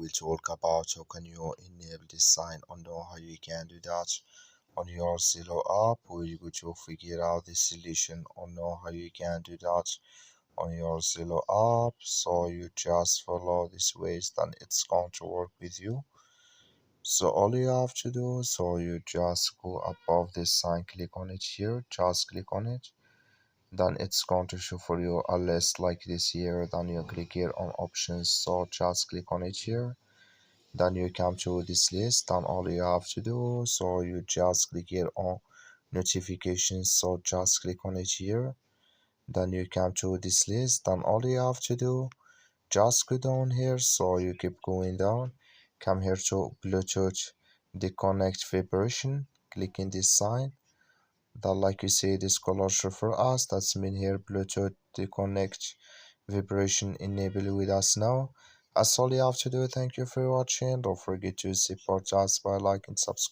will talk about how can you enable this sign or know how you can do that on your Zello app. We're going to figure out the solution or know how you can do that on your Zello app. So you just follow this ways, then it's going to work with you. So all you have to do, so you just go above this sign, click on it here, just click on it. Then it's going to show for you a list like this here. Then you click here on options, so just click on it here. Then you come to this list. Then all you have to do, so you just click here on notifications, so just click on it here. Then you come to this list. Then all you have to do, just go down here, so you keep going down, come here to Bluetooth disconnect vibration, click in this sign. Then like you see this color show for us, that's mean here Bluetooth disconnect vibration enable with us now. That's all you have to do. Thank you for watching. Don't forget to support us by liking, subscribe.